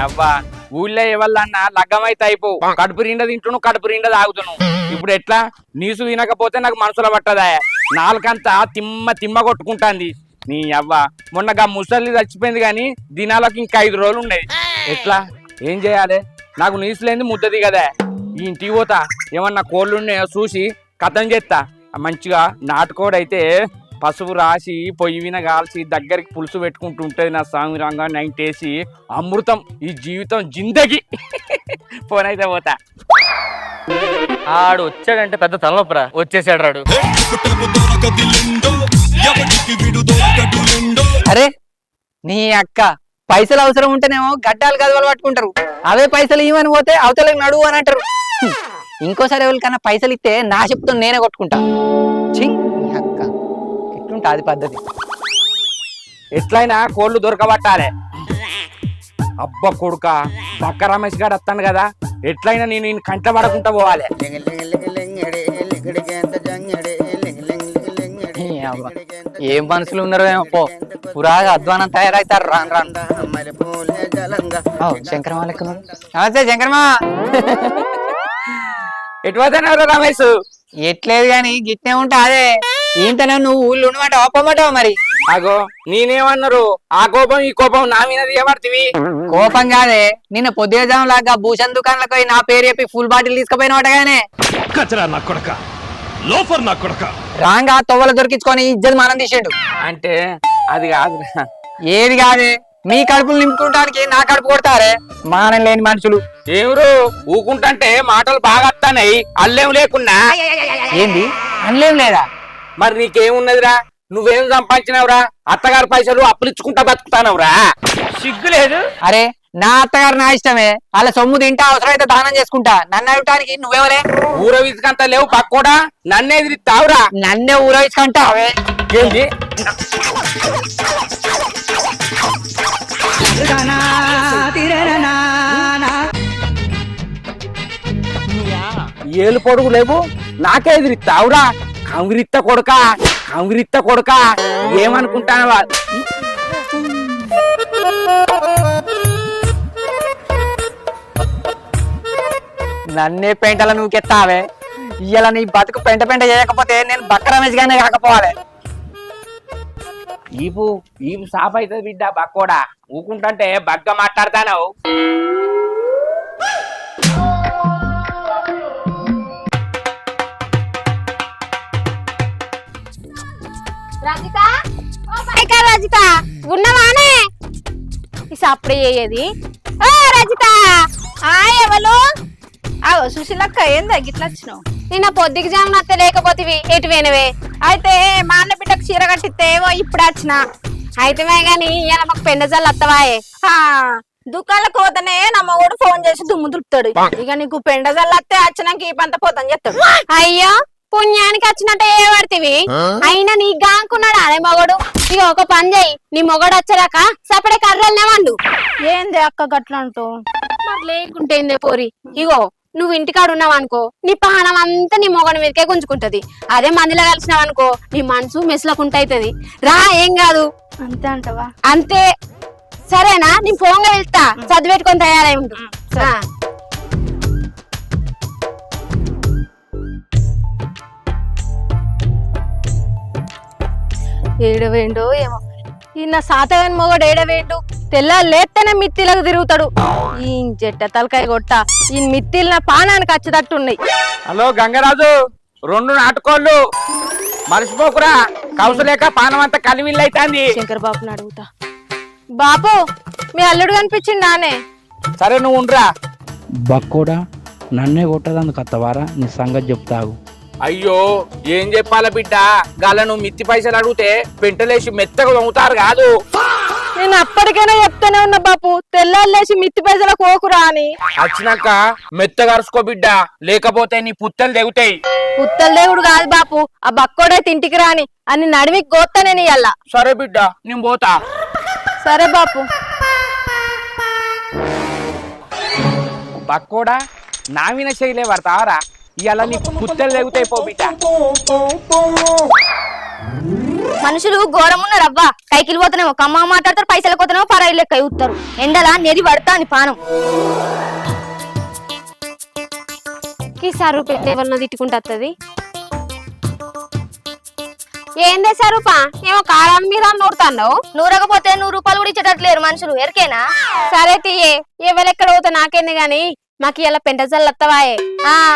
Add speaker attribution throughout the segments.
Speaker 1: అవ్వ ఊళ్ళో ఎవళ్ళన్నా లగ్గమైతే అయిపో కడుపు నిండా తింటును కడుపు నిండా తాగుతును ఇప్పుడు ఎట్లా నీసు వినకపోతే నాకు మనసులో పట్టదా నాలుకంతా తిమ్మ కొట్టుకుంటాంది నీ అవ్వ మొన్నగా ముసలి చచ్చిపోయింది కానీ దినాలకు ఇంకా 5 రోజులు ఉన్నాయి ఎట్లా ఏం చేయాలి నాకు నీసు లేని ముద్ద దిగదా ఈ ఇంటికి పోతా ఏమన్నా కోళ్ళు ఉన్నాయో చూసి కథం చేస్తా మంచిగా నాటుకోడైతే పసుపు రాసి పొయ్యి విన కాల్చి దగ్గరికి పులుసు పెట్టుకుంటూ ఉంటుంది నా స్వామి రంగా నైంటేసి అమృతం ఈ జీవితం జిందగి పోనైతే పోతా
Speaker 2: ఆడు వచ్చాడంటే పెద్ద తలనొప్పరా వచ్చేసాడు రాడు
Speaker 3: అరే నీ అక్క పైసలు అవసరం ఉంటేనేమో గడ్డాలు గదవలు పట్టుకుంటారు అవే పైసలు ఇవ్వని పోతే అవతలకి నడువు అని అంటారు ఇంకోసారి ఎవరికన్నా పైసలు ఇస్తే నా చెప్తాను నేనే కొట్టుకుంటా నీ అక్క ఎట్లుంటా అది పద్ధతి
Speaker 1: ఎట్లయినా కోళ్ళు దొరకబట్టాలే అబ్బా కొడుక పక్క రమేష్ గారు వస్తాను కదా ఎట్లయినా నేను కంట పడకుండా పోవాలి
Speaker 3: ఏం మనుషులు ఉన్నారో ఏమో పో పురాగా అధ్వానం తయారైతారు రాను రాను శంకరమా లెక్క నమస్తే శంకరమా
Speaker 1: ఎటువైతే రమేష్
Speaker 3: ఎట్లేదు గాని గిట్నే ఉంటా అదే ఏంటనే నువ్వు ఊళ్ళు ఉండమంట ఒప్పమంటావు మరి
Speaker 1: అగో నేనేమన్నారు ఆ కోపం ఈ కోపం నా మీద తీయబడుతుంది
Speaker 3: కోపం కాదే నిన్న పొద్దుజాం లాగా భూషణ్ దుకాణంలోకి పోయి నా పేరు చెప్పి ఫుల్ బాటిల్ తీసుకుపోయినవాటగానే రాంగా తొవ్వల దొరికించుకొని ఇజ్జత్ మనం తీసిండు
Speaker 1: అంటే అది కాదు
Speaker 3: ఏది కాదే మీ కడుపులు నింపుకుంటానికి నా కడుపు కొడతారే మానం లేని మనుషులు
Speaker 1: ఏమిరు ఊకుంటే మాటలు బాగా వస్తాయి అల్లేం లేకున్నా
Speaker 3: ఏంది అనలేం లేదా
Speaker 1: మరి నీకేమున్నదిరా నువ్వేం సంపాదించినవురా అత్తగారి పైసలు అప్పులిచ్చుకుంటా బతుకుతానవురా సిగ్గు లేదు
Speaker 3: అరే నా అత్తగారు నా ఇష్టమే అలా సొమ్ము తింటా అవసరమైతే దానం చేసుకుంటా నన్ను అడగటానికి నువ్వెవరే
Speaker 1: ఊర విసుకంతా లేవు పక్కోడా నన్నే ఎదిరిస్తావురా
Speaker 3: నన్నే ఊరవిసుకంటా అవే
Speaker 1: ఏంది ఏలు పొడుగు లేవు నాకే ఎదిరిస్తావురా కంగిరిత్త కొడుక ఏమనుకుంటానవా
Speaker 3: నన్నే పెంటల నువ్వుకెత్తావే ఇయ్యాల నీ బతుకు పెంట చేయకపోతే నేను బక్క రమేష్ గానే కాకపోవాలి
Speaker 1: ఈపు సాప్ అవుతుంది బిడ్డ బక్కోడా ఊకుంటే బగ్గ మాట్లాడతాను
Speaker 4: రజిత ఉన్నవానే అప్పుడే అయ్యేది రజిత ఎవరు సుశీలక్క ఏం తగ్గిట్లా వచ్చినావు నిన్న పొద్దుకి జామున అత్తే లేకపోతే ఎటు పోయినవే అయితే మా అన్న బిడ్డకు చీర కట్టిస్తేవో ఇప్పుడు వచ్చిన అయితే గాని ఇలా మాకు పెండజాలు అత్తవాయే దుకాణాలకు పోతేనే నా మగోడు ఫోన్ చేసి దుమ్ము దులుపుతాడు ఇక నీకు పెండజాలు అత్తే వచ్చినాక ఈ పంత పోతాను చెప్తాడు అయ్యో పుణ్యానికి వచ్చినట్టు ఏ పడితివి అయినా నీ గాంకున్నాడు అదే మొగడు ఇక ఒక పని చేయి నీ మొగడు వచ్చాక సపడే కర్రలనే వండు ఏంది అక్క గట్లంటూ మరి లేకుంటేందే పోరి ఇగో నువ్వు ఇంటికాడు ఉన్నావు అనుకో నీ పానం అంతా నీ మొగడు మీదకే గుంజుకుంటది అదే మందిలో కలిసినావు అనుకో నీ మనసు మెసులకుంటైతది రా ఏం కాదు అంతే అంటవా అంతే సరేనా నీ ఫోన్గా వెళ్తా చదివెట్టుకొని తయారై ఉండు ఏడవేండో ఏమో ఈయన సాతగాని మొగడు ఏడవేండు తెల్ల లేస్తేనే మిత్తిలకు తిరుగుతాడు ఈ జట్ట తలకాయ కొట్ట ఈ మిత్తిలు నా పానానికి వచ్చేటట్టున్నాయి
Speaker 1: హలో గంగరాజు 2 నాటుకోళ్ళు మర్చిపోకురా కౌసలేక పానం అంతా కలివిల్లైతాంది
Speaker 4: శంకర్ బాబుని అడుగుతా బాబు మీ అల్లుడు కనిపించింది నానే
Speaker 1: సరే నువ్వు ఉండరా
Speaker 5: బక్కోడా నన్నే కొట్టదందుకు అత్తవారా నీ సంగతి చెప్తాగు
Speaker 1: అయ్యో ఏం చెప్పాల బిడ్డ గాలను మిత్తి పైసలు అడిగితే పెంటలేసి మెత్తగా దొంగతారు కాదు
Speaker 4: నేను అప్పటికైనా చెప్తానే ఉన్నా బాపు తెల్లాలేసి మిత్తి పైసల కోకురా అని
Speaker 1: వచ్చినాక మెత్తగా అరుసుకో బిడ్డ లేకపోతే నీ పుత్తలు తెగుతాయి
Speaker 4: పుత్తల దేవుడు కాదు బాపు ఆ బక్కోడైతే ఇంటికి రాని అని నడిమికి గోత్తనే నీయల్ల
Speaker 1: సరే బిడ్డ నేను పోతా
Speaker 4: సరే బాపు
Speaker 1: బక్కోడా నామిన శైలే పడతావరా ఇవాళ నీ పుత్తలు తెగుతాయి పో బిడ్డ
Speaker 6: మనుషులు ఘోరమున్నారు అవ్వా. కైకిలు పోతున్నామో కమ్మ మాట్లాడతారు, పైసలు పోతున్నామో పరాయి లెక్క అవుతారు. ఎండలా నెరి పడతా అని పానం.
Speaker 4: ఈసారి పెట్టి ఎవరినో తిట్టుకుంటుంది. ఏందే సరూపా, ఏమో కారం మీద నూరుతాన్నావు.
Speaker 6: నూరకపోతే 100 రూపాయలు కూడా ఇచ్చేటట్లేరు మనుషులు, ఎరికేనా?
Speaker 4: సరే తీయే, ఎవరెక్కడ పోతా నాకేంది గాని మాకు ఇలా పెంటజల్లు అత్తవాయే.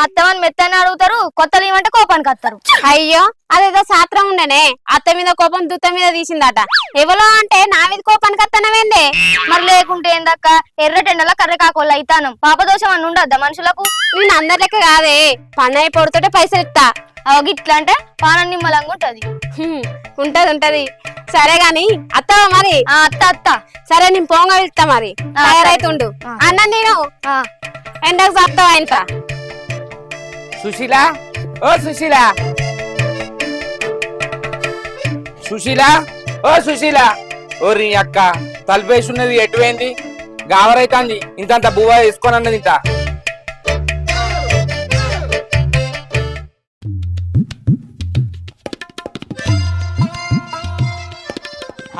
Speaker 6: అత్తమని మెత్తని అడుగుతారు, కొత్తలు ఏమంటే కోపానికి వస్తారు.
Speaker 4: అయ్యో అదేదో శాస్త్రం ఉండేనే, అత్త మీద కోపం దుత్త మీద తీసిందట. ఎవలో అంటే నా మీద కోపానికి అత్తనవేందే?
Speaker 6: మరి లేకుంటే ఏందక్క, ఎర్రటెండల కర్ర కాకోళ్ళు అయితాను. పాపదోషం అని ఉండద్దా మనుషులకు?
Speaker 4: నేను అందరి లెక్క కాదే, పన్నయ్య పొడుతుంటే పైసలు ఇస్తా.
Speaker 6: గిట్లా అంటే పానం నిమ్మలంగా ఉంటది.
Speaker 4: ఉంటది ఉంటది. సరే గాని అత్తవా మరి?
Speaker 6: అత్త.
Speaker 4: సరే నేను పోంగా వెళ్తా మరి, తయారైతుండు. అన్నం నేను ఎండకు చెప్తావా ఇంత?
Speaker 1: సుశీల, ఓ సుశీల, సుశీల, ఓ సుశీల. ఓరి అక్క తలపేసున్నది ఎటువైంది? గావరైతాంది. ఇంతంత బువ్వ వేసుకొని అన్నది ఇంత.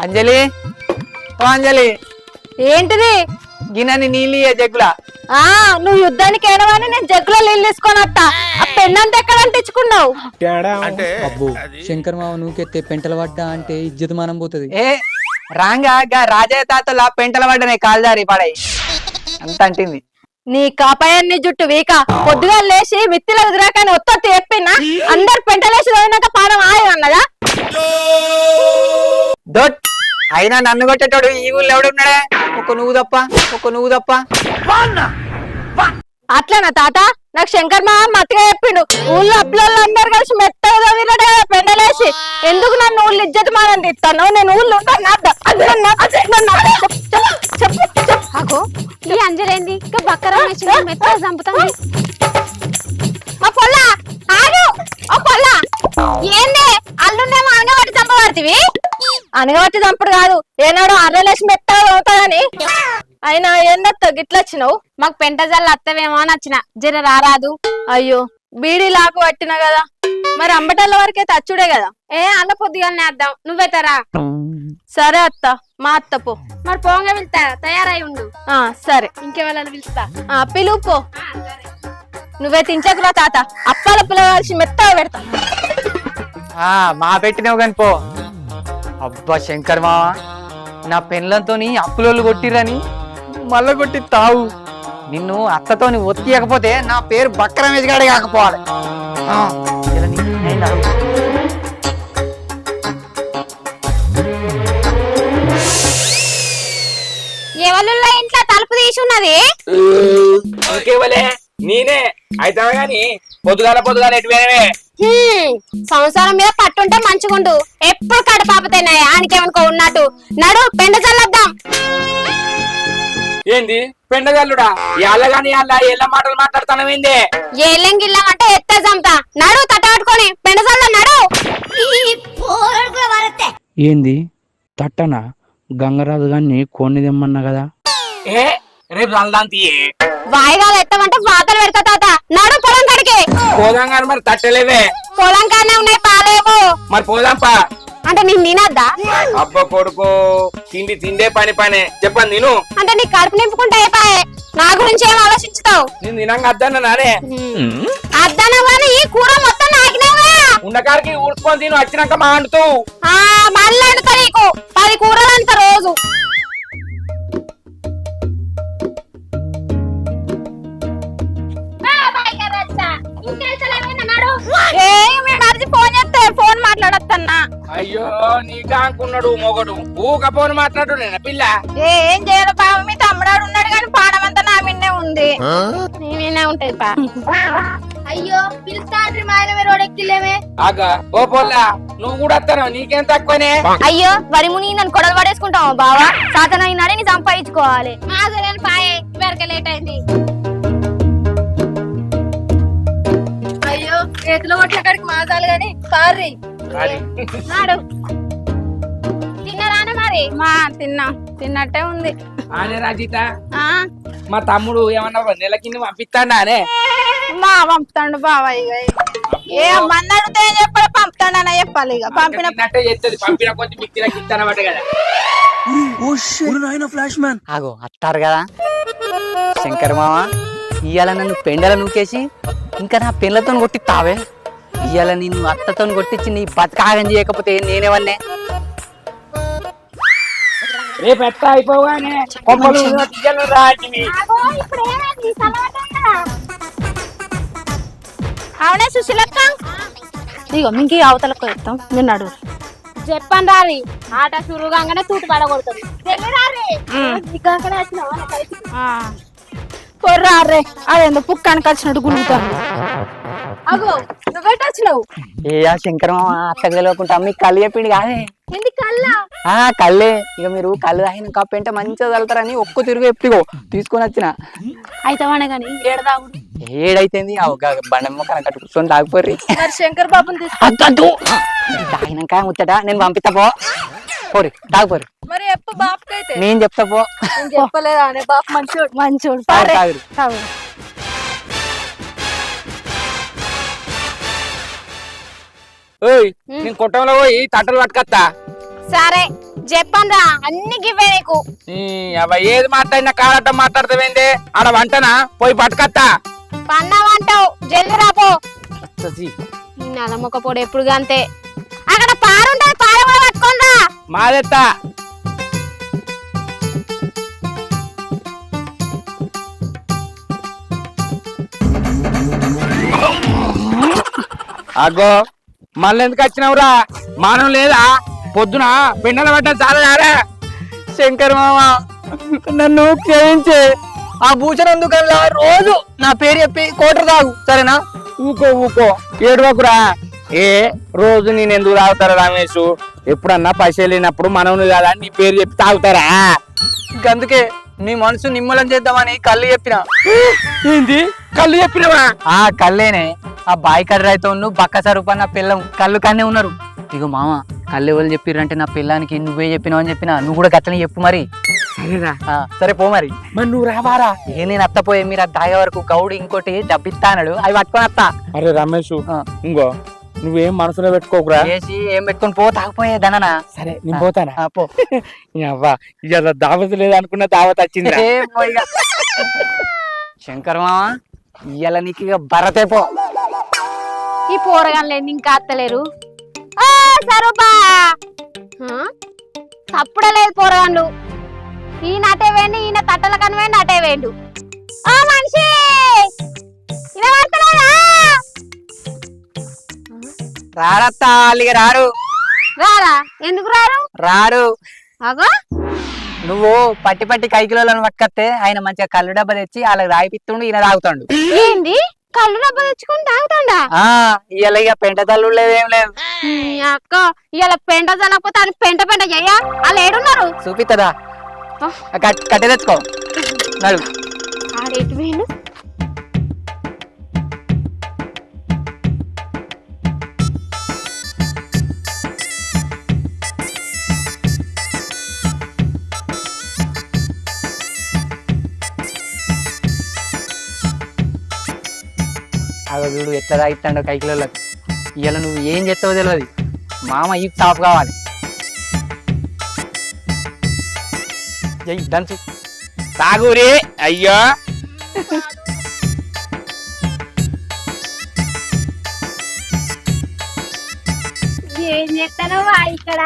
Speaker 3: అంజలి, ఓ అంజలి,
Speaker 4: ఏంటిది?
Speaker 3: గిన్నెని నీళ్ళు జగ్గులా.
Speaker 4: నువ్వు యుద్ధానికి ఏడవని నేను జగ్గులో నీళ్ళు తీసుకొని వస్తా. ఆ పెన్నంత ఎక్కడ అంటించుకున్నావు?
Speaker 7: అబ్బో శంకర్ మావ నువ్వుకెత్తే పెంటల పడ్డా అంటే ఇజ్జత్ మానం పోతుంది.
Speaker 3: ఏ రాంగా రాజయ్య తాతలా పెంటల పడ్డనే కాల్దారి పడాయి అంత అంటింది.
Speaker 4: నీ కాపాయాన్ని జుట్టు వీక పొద్దుగా లేచి మిత్తిలో ఎదురాకని ఒత్తి చెప్పినా అందరు పెంటలేసి పోయినాక పానం ఆయం అన్నదా?
Speaker 3: దొట్ అయినా నన్ను కొట్టేటోడు ఈ ఊళ్ళో ఎవడున్నాడే? ఒక నువ్వు తప్ప.
Speaker 4: అట్లనా తాత? నాకు శంకర్ మామ మత్తుగా చెప్పిండు, ఊళ్ళో అప్పులలో అందరు కలిసి మెత్తగా వీళ్ళడే పెండలేసి ఎందుకు నన్ను ఊళ్ళు ఇజ్జత్ మానం తీస్తాను? నేను ఊళ్ళో ఉంటాను. అగో ఈ అంజలేంది ఇంకా బక్కరా మెత్తగా చంపుతాను. పొల్ల ఆగు, ఓ పొల్ల ఏంది అల్లుండేమో అనగబట్టి చంపబడుతుంది. అనగబట్టి చంపుడు కాదు, ఏనాడు అర్రలేసి మెత్తగా అవుతాదని. అయినా ఏందత్త గిట్ల వచ్చినావు? మాకు పెంటజల్లు అత్తవేమో అని వచ్చిన, జర రారాదు. అయ్యో బీడీ లాకు పట్టిన కదా, మరి అంబటల్ల వరకే తచ్చుడే కదా. అన్న పొద్దుగానే వేద్దాం, నువ్వైతారా? సరే అత్త, మా అత్త పో. మరి పోంగా వెళ్తా, తయారై ఉండు. సరే, ఇంకెవరైనా పిలుస్తా. పిలువు పో. నువ్వే తించకురా తాత, అప్పాల పిల్ల కలిసి మెత్తగా పెడతా.
Speaker 3: మా పెట్టినవు కాని పో. అబ్బా శంకర్ మావ, నా పెన్లతో అప్పులోళ్ళు కొట్టిరని మళ్ళా కొట్టి తావు. నిన్ను అత్తతోని ఒత్తియకపోతే నా పేరు బక్క రమేష్ గాడే కాకపోవాలి.
Speaker 4: ఎవరుల్లో ఇంట్లో తలుపు తీసి ఉన్నది?
Speaker 1: ఇంకేవలే నేనే అయితే గాని పొద్దుగాల ఎటువైనవే.
Speaker 4: సంసారం మీద పట్టుంటే మంచిగుండు, ఎప్పుడు కడపాపతేనాయా ఆనికేమనుకో ఉన్నట్టు. నడు పెండ చల్లద్దాం.
Speaker 1: ఏంది పెండగల్లుడా? ఎల్లగాని ఎల్ల మాటలు మాట్లాడుతానవేంది?
Speaker 4: ఏళ్ళం గిల్లం అంటే ఎత్తే చంపుతా. నడు తట్టబట్టుకొని పెండ చల్ల నడు.
Speaker 5: ఏంది తట్టనా? గంగరాజు గారిని కోన్ని తెమ్మన్నా కదా.
Speaker 1: రేపు రందాంతి
Speaker 4: వాయిదాలు ఎత్తమంటే వాతలు పెడతా తాత. నడు పొలం కడికి
Speaker 1: పోదాం కానీ మరి తట్టలేవే.
Speaker 4: పొలం కానే ఉన్నాయి పాలేవు.
Speaker 1: మరి పోదాంపా.
Speaker 4: అంటే నేను తినద్దా?
Speaker 1: అబ్బ కొడుకు, తిండే పనే చెప్పండి నేను.
Speaker 4: అంటే నీ కడుపు నింపుకుంటే అయిపోయే, నా గురించి ఏం ఆలోచించుతావు?
Speaker 1: నేను తినంగా అద్దన్నా నానే.
Speaker 4: అద్దనా కానీ ఈ కూర మొత్తం నాకినేవా?
Speaker 1: ఉండకాడికి ఊడ్చుకొని తిను, వచ్చినాక మా అంటూ
Speaker 4: మళ్ళీ అంటుతా నీకు 10 కూరలు అంత రోజు. ఫోన్ చేస్తే ఫోన్ మాట్లాడొద్దన్నా.
Speaker 1: అయ్యో నీకా అనుకున్నాడు మొగడు, ఊక ఫోన్ మాట్లాడు నేను పిల్ల.
Speaker 4: ఏం చేయాలి బాబు, మీ తమ్ముడాడు ఉన్నాడు కానీ పానం అంతా నా విన్నే ఉంది. నీ విన్నే ఉంటది పా.
Speaker 6: అయ్యో పిలుస్తాండ్రి మా ఆయన రోడెక్కిలేమే.
Speaker 1: ఆగా ఓ పొల్లా, నువ్వు కూడా వస్తాను, నీకేం తక్కువనే.
Speaker 6: అయ్యో వరిముని నన్ను కొడలు పడేసుకుంటావా బావా? సాతనైనాడే నీ సంపాదించుకోవాలి.
Speaker 4: పాయే ఇవరకే లేట్ అయింది. అయ్యో చేతిలో కొట్ల కాడికి మాసాలు గాని సారీ. నాడు తిన్నారానే మరి? తిన్నట్టే ఉంది.
Speaker 1: ఆనే రాజిత, మా తమ్ముడు ఏమన్నా నెల కింద పంపిస్తాడా అనే?
Speaker 4: పంపుతాడు బావయ్య. ఏ మంది అడిగితే చెప్పడం పంపుతాడు. ఇస్తాడని చెప్పాలి ఇక పంపిన
Speaker 1: తిన్నట్టే చేస్తుంది పంపిన కొంచెం మీకు తినకి ఇస్తానమాట కదా
Speaker 3: ఆగో అత్తారు కదా శంకర్ మామ ఇవాళ నన్ను పెండల నూకేసి ఇంకా నా పెళ్ళతో కొట్టిస్తావే ఇవాళ నిన్ను అత్తతో కొట్టించి నీ బతకాగం చేయకపోతే నేనేవన్నే
Speaker 1: రేపు ఎత్త అయిపోగానే కొమ్మలు తీయలు రాజీ
Speaker 4: అవునే సుశీలక్క
Speaker 6: ఇగో మింకి అవతలకు ఎత్తాం మీరు నడు
Speaker 4: చెప్పండి రారి ఆట చురుగానే తూటు పడగొడుతుంది కొర్రారే అదేందో పుక్కానికి వచ్చినట్టు గులుగుతాను అగో నువ్వెట్ వచ్చినావు
Speaker 3: ఏ ఆ శంకర్ మామ అత్తకు తెలియకుండా మీకు కళ్ళు చెప్పిండు కాదే
Speaker 4: ఎందుకు కల్లా
Speaker 3: కళ్ళే ఇక మీరు కళ్ళు తాగిన కప్పు అంటే మంచిగా చల్లుతారని ఒక్క తిరుగు ఎప్పుడుగో తీసుకొని వచ్చిన
Speaker 4: అయితే వాడే కానీ ఏడదాగుడు
Speaker 3: ఏడైతుంది బండమ్మ కనకట్టు కూర్చొని తాగిపోర్రి
Speaker 4: మరి శంకర్ బాబుని తీసుకు
Speaker 3: అద్దద్దు తాగినాక ముచ్చట నేను పంపిస్తా పోరి తాగిపోరి
Speaker 4: మరి ఎప్పు బాపుకైతే
Speaker 3: నేను చెప్తా పో
Speaker 4: చెప్పలేదా అనే బాపు మంచోడు మంచోడు
Speaker 3: తాగురు, తాగురు.
Speaker 4: తాగు
Speaker 1: ఓయ్ నేను కొట్టంలో పోయి తట్టలు పట్టుకొత్తా
Speaker 4: సరే చెప్పండి రా అన్ని గివ్వే నీకు
Speaker 1: అవ ఏది మాట్లాడినా కాలటం మాట్లాడతావేంది ఆడ వంటనా పోయి పట్టుకత్తా
Speaker 4: పన్నావంటావు జల్ది రాపో ఈ నలమొక్క పొడి ఎప్పుడు అంతే అక్కడ పారుంటది పార కూడా పట్టుకోండా
Speaker 1: మాదెత్తా అగో మళ్ళీ ఎందుకు వచ్చినావురా మానం లేదా పొద్దున పెండల పడ్డా చాలా
Speaker 3: శంకర్ మామ నన్ను క్షమించే ఆ భూషణం దుకాణంలో రోజు నా పేరు చెప్పి కోటర్ తాగు సరేనా
Speaker 1: ఊకో ఏడువకురా ఏ రోజు నేను ఎందుకు తాగుతారా రమేష్ ఎప్పుడన్నా పైసలు లేనప్పుడు మనవుని కదా నీ పేరు చెప్పి తాగుతారా
Speaker 3: అందుకే నీ మనసు నిమ్మలం చేద్దామని కళ్ళు చెప్పిన
Speaker 1: ఏంది కళ్ళు చెప్పినవా
Speaker 3: కళ్ళేనే ఆ బాయ్ కర్రైతో బక్క సరుపు నా పిల్లం కళ్ళు కన్నే ఉన్నారు ఇగో మామ కళ్ళు ఎవరు చెప్పిర్రంటే నా పిల్లానికి నువ్వే చెప్పినావు అని చెప్పినా నువ్వు కూడా గట్లనే చెప్పు మరి
Speaker 1: సరేరా
Speaker 3: సరే పో మరి
Speaker 1: నువ్వు రావారా
Speaker 3: నేను అత్తపోయే మీరు అది తాగే వరకు గౌడు ఇంకోటి డబ్బిస్తా అన్నాడు అవి పట్టుకొని అత్తా
Speaker 1: అరే రమేష్ ఇంకో నువ్వేం మనసులో పెట్టుకోకురా
Speaker 3: చేసి ఏం పెట్టుకొని పో తాగిపోయే దననా
Speaker 1: సరే నేను పోతానా
Speaker 3: పో
Speaker 1: అవ్వా ఇక దావత్ లేదనుకున్న దావత్ వచ్చింది
Speaker 3: శంకర్ మామ ఇయ్యాల నీకు ఇక భరతే పో
Speaker 4: ఈ పోరగాళ్ళు ఇంకా అత్తలేరు సరూపా తప్పుడే లేదు పోరగాళ్ళు ఈయన అటే వేయండి ఈయన తట్టల కనివేయండి అటే వేయండు ఓ మనిషి
Speaker 3: రారత్తా వాళ్ళకి రారు
Speaker 4: రారా ఎందుకు రారు
Speaker 3: రారు
Speaker 4: అగో
Speaker 3: నువ్వు పట్టి పట్టి కైకిలోలను పట్టుకొస్తే ఆయన మంచిగా కళ్ళు డబ్బా తెచ్చి వాళ్ళకి రాయిపిస్తుండు ఈయన తాగుతాడు
Speaker 4: ఏంది కళ్ళు డబ్బా తెచ్చుకొని తాగుతాడా
Speaker 3: ఇవాళ ఇక పెంట తల్లు లేదేం లేదు
Speaker 4: అక్క ఇవాళ పెంట చల్లకపోతే అని పెంట చెయ్య వాళ్ళు ఏడున్నారు
Speaker 3: చూపిస్తుందా కట్టె తెచ్చుకో నడు
Speaker 4: ఆడేటు వేయండు
Speaker 3: వీడు ఎట్లా తాగిస్తాడో కైకిలోళ్ళకి ఇవాళ నువ్వు ఏం చేస్తావో తెలియదు మామ ఈ సాఫ్ కావాలి దంచు
Speaker 1: తాగురి అయ్యో
Speaker 4: ఏం చేస్తానో ఇక్కడ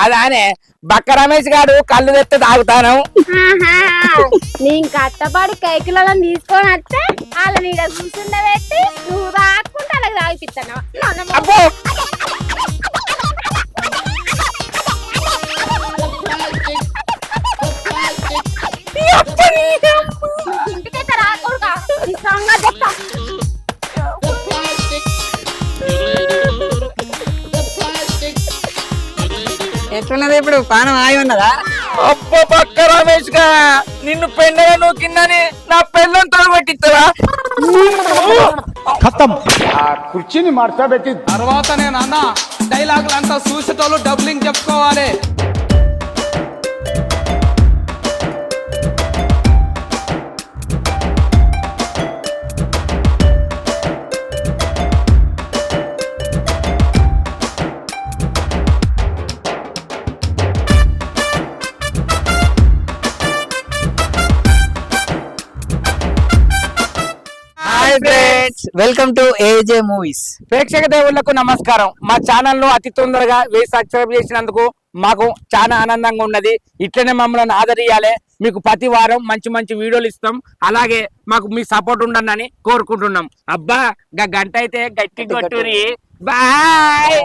Speaker 1: అలానే బక్క రమేష్ గారు కళ్ళు తెస్తే తాగుతాను
Speaker 4: నేను కట్టపాడి కైకిలలో తీసుకొని వస్తే వాళ్ళ నీడ కూర్చుండబెట్టి నువ్వు రాకుండా అలాగ తాగిపిస్తాను
Speaker 1: అబ్బో
Speaker 4: ఇంటికైతే రాకూడదా ఈ సంగతి చెప్తా
Speaker 3: ఎట్లున్నది ఇప్పుడు పానం ఆగి ఉన్నదా
Speaker 1: అబ్బో పక్క రమేష్ గా నిన్ను పెండగా నూకిందని నా పెళ్ళం తొలగొట్టిస్తావా
Speaker 8: కుర్చీని మార్చా పెట్టి తర్వాత నేను అన్న డైలాగులు అంతా చూసేటోళ్ళు డబ్లింగ్ చెప్పుకోవాలి.
Speaker 3: Friends, welcome to ఏజే movies.
Speaker 1: ప్రేక్షక దేవుళ్లకు నమస్కారం. మా ఛానల్ ను అతి తొందరగా సబ్స్క్రైబ్ చేసినందుకు మాకు చాలా ఆనందంగా ఉన్నది. ఇట్లనే మమ్మల్ని ఆదరియాలి. మీకు ప్రతి వారం మంచి మంచి వీడియోలు ఇస్తాం. అలాగే మాకు మీ సపోర్ట్ ఉండనని కోరుకుంటున్నాం. అబ్బా గంట అయితే గట్టి కొట్టురి. బాయ్.